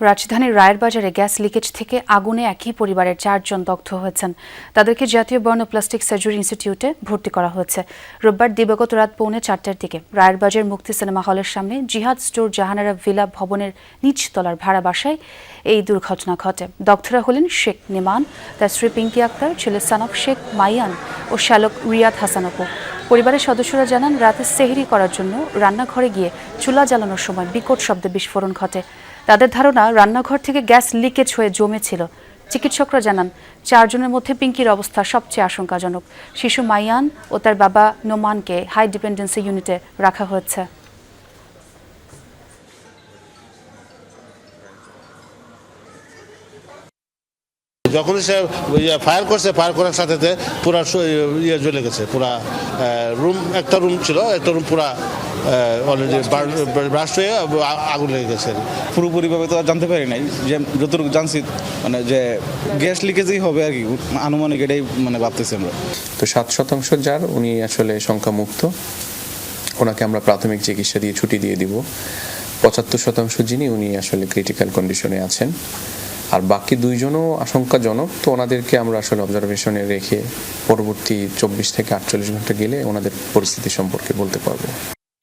রাজধানীর রায়েরবাজারে gas leakage থেকে আগুনে একই পরিবারের 4 জন দগ্ধ হয়েছেন। তাদেরকে জাতীয় বর্ণ প্লাস্টিক সার্জারি ইনস্টিটিউটে ভর্তি করা হয়েছে। রোববার দিবাগত রাত 4:45টার দিকে রায়েরবাজার মুক্তি সিনেমা হলের সামনে জিহাদ স্টোর জাহানারা ভিলা ভবনের নিচতলার ভাড়া বাসায় এই দুর্ঘটনা ঘটে। দগ্ধরা হলেন শেখ নিমান, তার স্ত্রী পিঙ্কি আক্তার, ছেলে সানফ শেখ মাইয়ান ও শ্যালক রিয়াদ হাসান আপু। পরিবারের সদস্যরা জানান, রাতে সেহরি করার জন্য রান্নাঘরে গিয়ে চুলা জ্বালানোর সময় বিকট শব্দে বিস্ফোরণ ঘটে। তাদের ধারণা, রান্নাঘর থেকে গ্যাস লিকেজ হয়ে জমেছিল। চিকিৎসকরা জানান, 4 জনের মধ্যে পিঙ্কির অবস্থা সবচেয়ে আশঙ্কাজনক। শিশু মাইয়ান ও তার বাবা নোমানকে হাই ডিপেন্ডেন্সি ইউনিটে রাখা হয়েছে। যখন সে ফায়ার করছে, ফায়ার করার সাথে পুরা জ্বলে গেছে। পুরা রুম, একটা রুম ছিল, একটা রুম পুরা অলরেডি ব্রাস্ট হয়ে আগুন লেগে গেছে। পুরোপুরিভাবে তো আর জানতে পারি নাই, যে যতটুকু জানছি মানে যে গ্যাস লিকেজই হবে আর কি, আনুমানিক এটাই মানে ভাবতেছি আমরা। তো 7% যার উনি আসলে সংখ্যামুক্ত, ওনাকে আমরা প্রাথমিক চিকিৎসা দিয়ে ছুটি দিয়ে দিব। 75% যিনি, উনি আসলে ক্রিটিক্যাল কন্ডিশনে আছেন। আর বাকি 2 জনও আশঙ্কাজনক। তো ওনাদেরকে আমরা আসলে অবজারভেশনে রেখে পরবর্তী 24 থেকে 48 ঘন্টা গেলে ওনাদের পরিস্থিতি সম্পর্কে বলতে পারবো।